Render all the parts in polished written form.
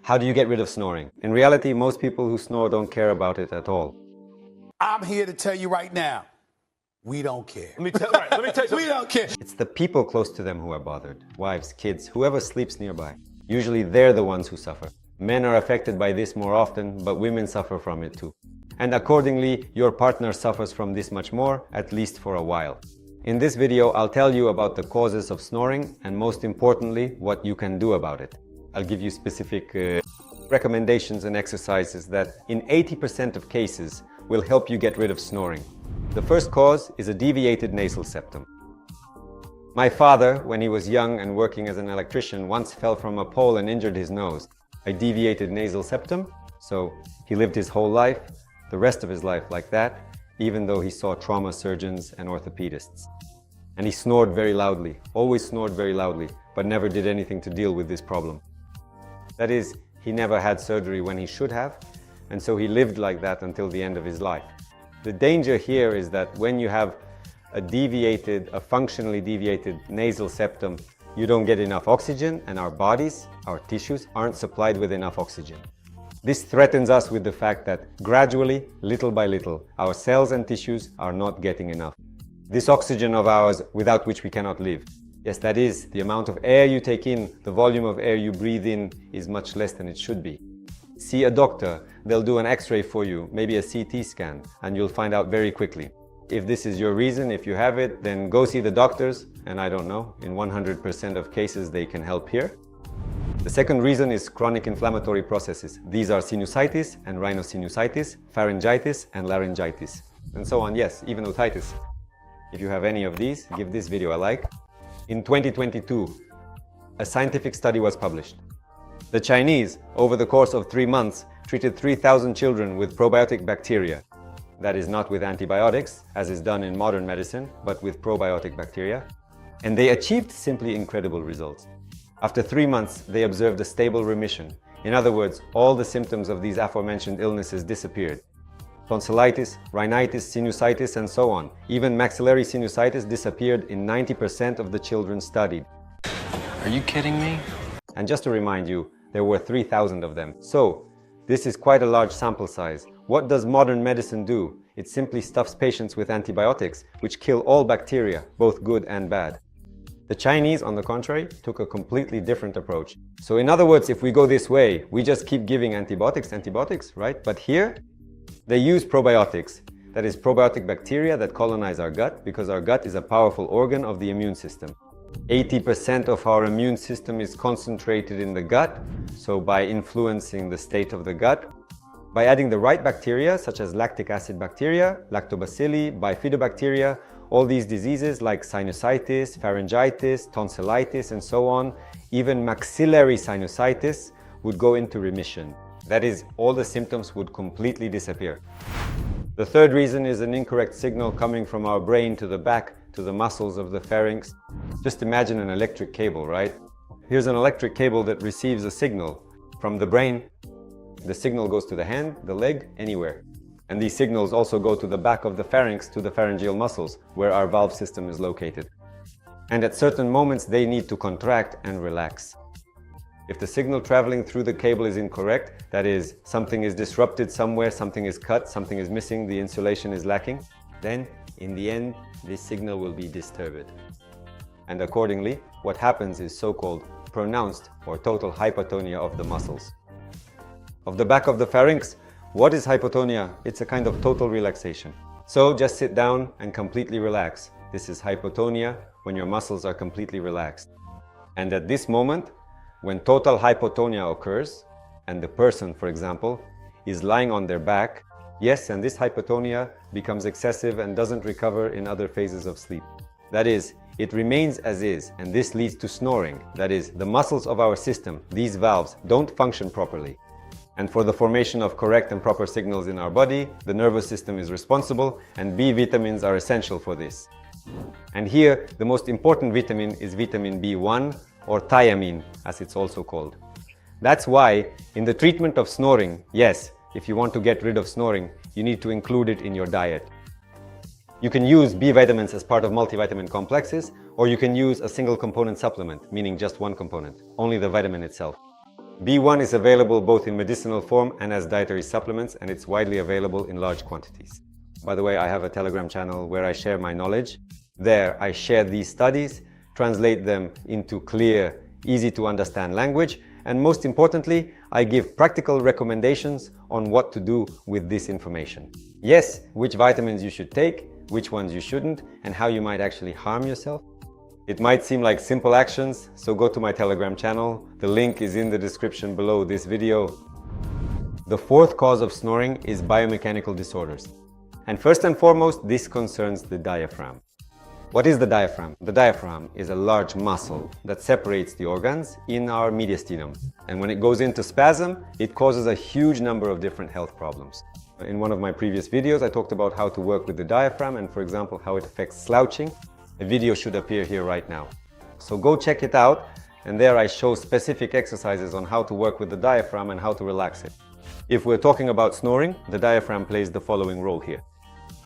How do you get rid of snoring? In reality, most people who snore don't care about it at all. I'm here to tell you right now, we don't care. Let me tell you something. We don't care. It's the people close to them who are bothered. Wives, kids, whoever sleeps nearby. Usually they're the ones who suffer. Men are affected by this more often, but women suffer from it too. And accordingly, your partner suffers from this much more, at least for a while. In this video, I'll tell you about the causes of snoring and most importantly, what you can do about it. I'll give you specific recommendations and exercises that in 80% of cases will help you get rid of snoring. The first cause is a deviated nasal septum. My father, when he was young and working as an electrician, once fell from a pole and injured his nose. A deviated nasal septum, so he lived his whole life, the rest of his life like that, even though he saw trauma surgeons and orthopedists. And he snored very loudly, always snored very loudly, but never did anything to deal with this problem. That is, he never had surgery when he should have, and so he lived like that until the end of his life. The danger here is that when you have a functionally deviated nasal septum, you don't get enough oxygen and our bodies, our tissues, aren't supplied with enough oxygen. This threatens us with the fact that gradually, little by little, our cells and tissues are not getting enough. This oxygen of ours without which we cannot live. Yes, that is, the amount of air you take in, the volume of air you breathe in is much less than it should be. See a doctor, they'll do an X-ray for you, maybe a CT scan, and you'll find out very quickly. If this is your reason, if you have it, then go see the doctors, and I don't know, in 100% of cases they can help here. The second reason is chronic inflammatory processes. These are sinusitis and rhinosinusitis, pharyngitis and laryngitis, and so on, yes, even otitis. If you have any of these, give this video a like. In 2022, a scientific study was published. The Chinese, over the course of 3 months, treated 3,000 children with probiotic bacteria. That is not with antibiotics, as is done in modern medicine, but with probiotic bacteria. And they achieved simply incredible results. After 3 months, they observed a stable remission. In other words, all the symptoms of these aforementioned illnesses disappeared. Tonsillitis, rhinitis, sinusitis, and so on. Even maxillary sinusitis disappeared in 90% of the children studied. Are you kidding me? And just to remind you, there were 3,000 of them. So, this is quite a large sample size. What does modern medicine do? It simply stuffs patients with antibiotics, which kill all bacteria, both good and bad. The Chinese, on the contrary, took a completely different approach. So in other words, if we go this way, we just keep giving antibiotics, right? But here, they use probiotics. That is probiotic bacteria that colonize our gut, because our gut is a powerful organ of the immune system. 80% of our immune system is concentrated in the gut, so by influencing the state of the gut, by adding the right bacteria, such as lactic acid bacteria, lactobacilli, bifidobacteria, all these diseases like sinusitis, pharyngitis, tonsillitis, and so on, even maxillary sinusitis would go into remission. That is, all the symptoms would completely disappear. The third reason is an incorrect signal coming from our brain to the back, to the muscles of the pharynx. Just imagine an electric cable, right? Here's an electric cable that receives a signal from the brain. The signal goes to the hand, the leg, anywhere. And these signals also go to the back of the pharynx, to the pharyngeal muscles, where our valve system is located. And at certain moments, they need to contract and relax. If the signal traveling through the cable is incorrect, that is, something is disrupted somewhere, something is cut, something is missing, the insulation is lacking, then, in the end, this signal will be disturbed. And accordingly, what happens is so-called pronounced or total hypotonia of the muscles. Of the back of the pharynx, what is hypotonia? It's a kind of total relaxation. So just sit down and completely relax. This is hypotonia, when your muscles are completely relaxed. And at this moment, when total hypotonia occurs, and the person, for example, is lying on their back, yes, and this hypotonia becomes excessive and doesn't recover in other phases of sleep. That is, it remains as is, and this leads to snoring. That is, the muscles of our system, these valves, don't function properly. And for the formation of correct and proper signals in our body, the nervous system is responsible, and B vitamins are essential for this. And here, the most important vitamin is vitamin B1, or thiamine, as it's also called. That's why, in the treatment of snoring, yes, if you want to get rid of snoring, you need to include it in your diet. You can use B vitamins as part of multivitamin complexes, or you can use a single component supplement, meaning just one component, only the vitamin itself. B1 is available both in medicinal form and as dietary supplements, and it's widely available in large quantities. By the way, I have a Telegram channel where I share my knowledge. There, I share these studies, translate them into clear, easy to understand language, and most importantly, I give practical recommendations on what to do with this information. Yes, which vitamins you should take, which ones you shouldn't, and how you might actually harm yourself. It might seem like simple actions, so go to my Telegram channel. The link is in the description below this video. The fourth cause of snoring is biomechanical disorders. And first and foremost, this concerns the diaphragm. What is the diaphragm? The diaphragm is a large muscle that separates the organs in our mediastinum. And when it goes into spasm, it causes a huge number of different health problems. In one of my previous videos, I talked about how to work with the diaphragm and, for example, how it affects slouching. A video should appear here right now. So go check it out, and there I show specific exercises on how to work with the diaphragm and how to relax it. If we're talking about snoring, the diaphragm plays the following role here.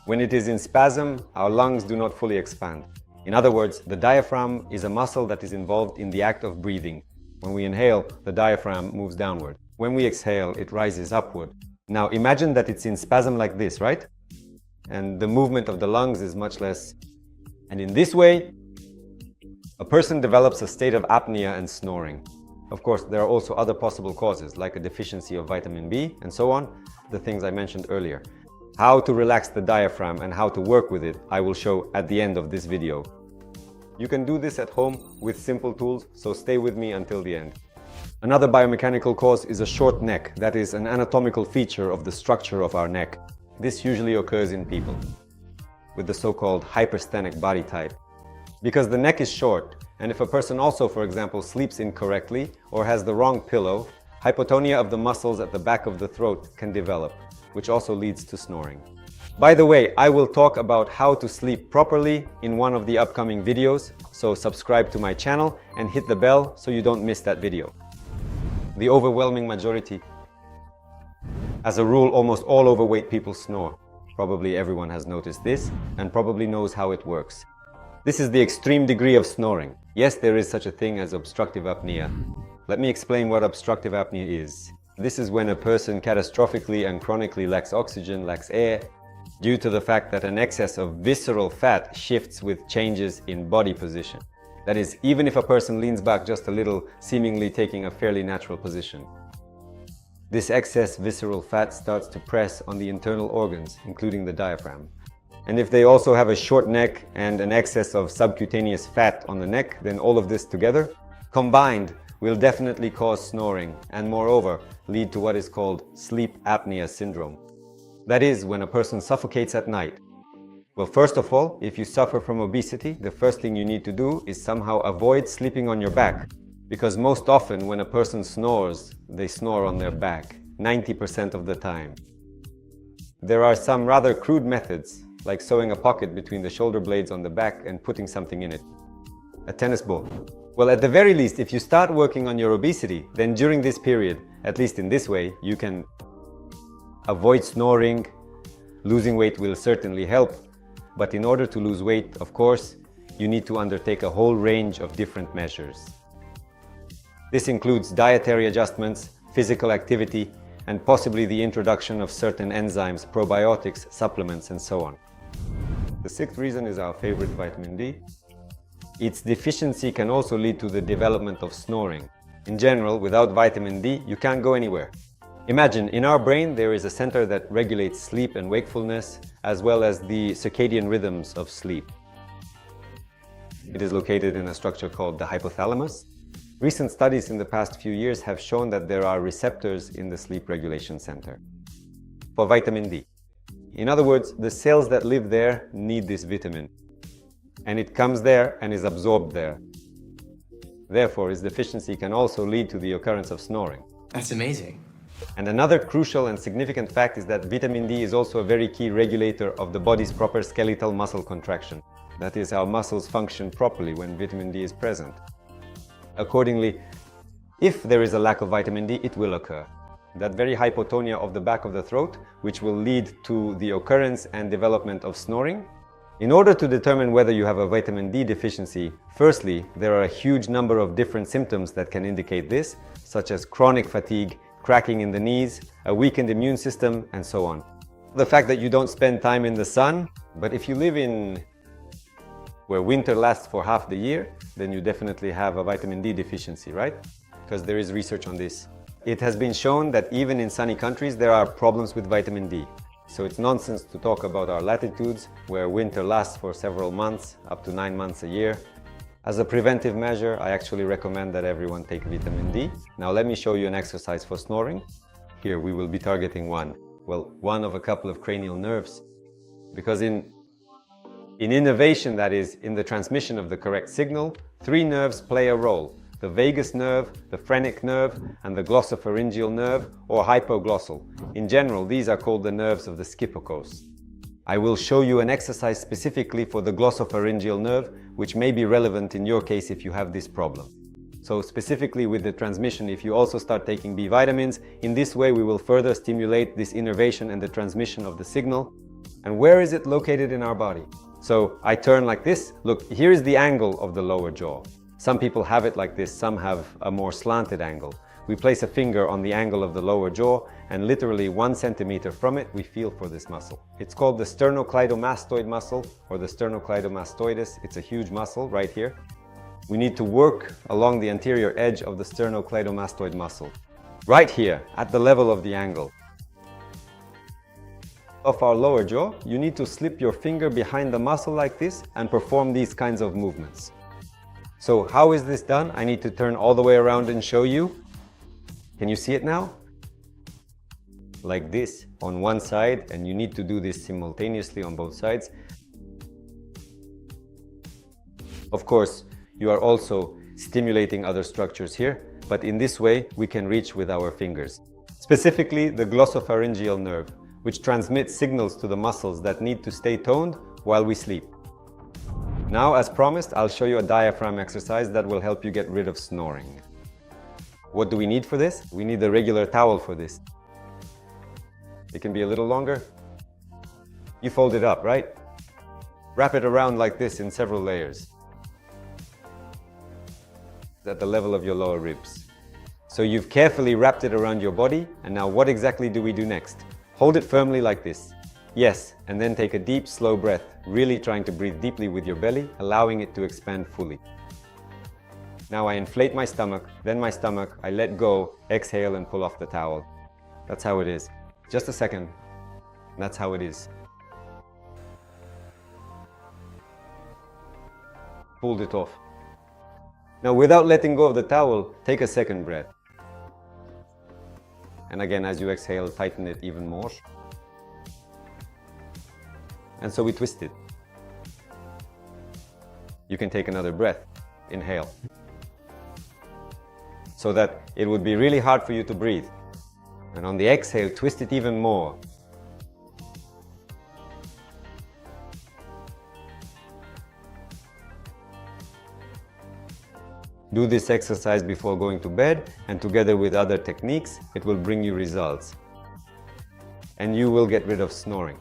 When it is in spasm, our lungs do not fully expand. In other words, the diaphragm is a muscle that is involved in the act of breathing. When we inhale, the diaphragm moves downward. When we exhale, it rises upward. Now imagine that it's in spasm like this, right? And the movement of the lungs is much less. And in this way, a person develops a state of apnea and snoring. Of course, there are also other possible causes, like a deficiency of vitamin B and so on, the things I mentioned earlier. How to relax the diaphragm and how to work with it, I will show at the end of this video. You can do this at home with simple tools, so stay with me until the end. Another biomechanical cause is a short neck, that is an anatomical feature of the structure of our neck. This usually occurs in people with the so-called hypersthenic body type. Because the neck is short, and if a person also, for example, sleeps incorrectly or has the wrong pillow, hypotonia of the muscles at the back of the throat can develop, which also leads to snoring. By the way, I will talk about how to sleep properly in one of the upcoming videos, so subscribe to my channel and hit the bell so you don't miss that video. The overwhelming majority. As a rule, almost all overweight people snore. Probably everyone has noticed this and probably knows how it works. This is the extreme degree of snoring. Yes, there is such a thing as obstructive apnea. Let me explain what obstructive apnea is. This is when a person catastrophically and chronically lacks oxygen, lacks air, due to the fact that an excess of visceral fat shifts with changes in body position. That is, even if a person leans back just a little, seemingly taking a fairly natural position. This excess visceral fat starts to press on the internal organs, including the diaphragm. And if they also have a short neck and an excess of subcutaneous fat on the neck, then all of this together, combined, will definitely cause snoring and moreover lead to what is called sleep apnea syndrome. That is, when a person suffocates at night. Well, first of all, if you suffer from obesity, the first thing you need to do is somehow avoid sleeping on your back. Because most often when a person snores, they snore on their back, 90% of the time. There are some rather crude methods, like sewing a pocket between the shoulder blades on the back and putting something in it. A tennis ball. Well, at the very least, if you start working on your obesity, then during this period, at least in this way, you can avoid snoring. Losing weight will certainly help, but in order to lose weight, of course, you need to undertake a whole range of different measures. This includes dietary adjustments, physical activity, and possibly the introduction of certain enzymes, probiotics, supplements, and so on. The sixth reason is our favorite, vitamin D. Its deficiency can also lead to the development of snoring. In general, without vitamin D, you can't go anywhere. Imagine, in our brain there is a center that regulates sleep and wakefulness, as well as the circadian rhythms of sleep. It is located in a structure called the hypothalamus. Recent studies in the past few years have shown that there are receptors in the sleep regulation center for vitamin D. In other words, the cells that live there need this vitamin, and it comes there and is absorbed there. Therefore, its deficiency can also lead to the occurrence of snoring. That's amazing. And another crucial and significant fact is that vitamin D is also a very key regulator of the body's proper skeletal muscle contraction. That is, how muscles function properly when vitamin D is present. Accordingly, if there is a lack of vitamin D, it will occur. That very hypotonia of the back of the throat, which will lead to the occurrence and development of snoring, In order to determine whether you have a vitamin D deficiency, firstly, there are a huge number of different symptoms that can indicate this, such as chronic fatigue, cracking in the knees, a weakened immune system, and so on. The fact that you don't spend time in the sun, but if you live in where winter lasts for half the year, then you definitely have a vitamin D deficiency, right? Because there is research on this. It has been shown that even in sunny countries, there are problems with vitamin D. So it's nonsense to talk about our latitudes, where winter lasts for several months, up to 9 months a year. As a preventive measure, I actually recommend that everyone take vitamin D. Now let me show you an exercise for snoring. Here we will be targeting one of a couple of cranial nerves. Because in innervation, that is, in the transmission of the correct signal, 3 nerves play a role. The vagus nerve, the phrenic nerve, and the glossopharyngeal nerve, or hypoglossal. In general, these are called the nerves of the schiphocoast. I will show you an exercise specifically for the glossopharyngeal nerve, which may be relevant in your case if you have this problem. So specifically with the transmission, if you also start taking B vitamins, in this way we will further stimulate this innervation and the transmission of the signal. And where is it located in our body? So I turn like this. Look, here is the angle of the lower jaw. Some people have it like this, some have a more slanted angle. We place a finger on the angle of the lower jaw and literally 1 centimeter from it, we feel for this muscle. It's called the sternocleidomastoid muscle or the sternocleidomastoidus. It's a huge muscle right here. We need to work along the anterior edge of the sternocleidomastoid muscle. Right here, at the level of the angle of our lower jaw, you need to slip your finger behind the muscle like this and perform these kinds of movements. So how is this done? I need to turn all the way around and show you. Can you see it now? Like this on one side, and you need to do this simultaneously on both sides. Of course, you are also stimulating other structures here, but in this way we can reach with our fingers. Specifically the glossopharyngeal nerve, which transmits signals to the muscles that need to stay toned while we sleep. Now, as promised, I'll show you a diaphragm exercise that will help you get rid of snoring. What do we need for this? We need a regular towel for this. It can be a little longer. You fold it up, right? Wrap it around like this in several layers. At the level of your lower ribs. So you've carefully wrapped it around your body, and now what exactly do we do next? Hold it firmly like this. Yes, and then take a deep, slow breath, really trying to breathe deeply with your belly, allowing it to expand fully. Now I inflate my stomach, then my stomach, I let go, exhale and pull off the towel. That's how it is. Just a second. That's how it is. Pulled it off. Now without letting go of the towel, take a second breath. And again, as you exhale, tighten it even more. And so we twist it. You can take another breath. Inhale. So that it would be really hard for you to breathe. And on the exhale, twist it even more. Do this exercise before going to bed, and together with other techniques, it will bring you results. And you will get rid of snoring.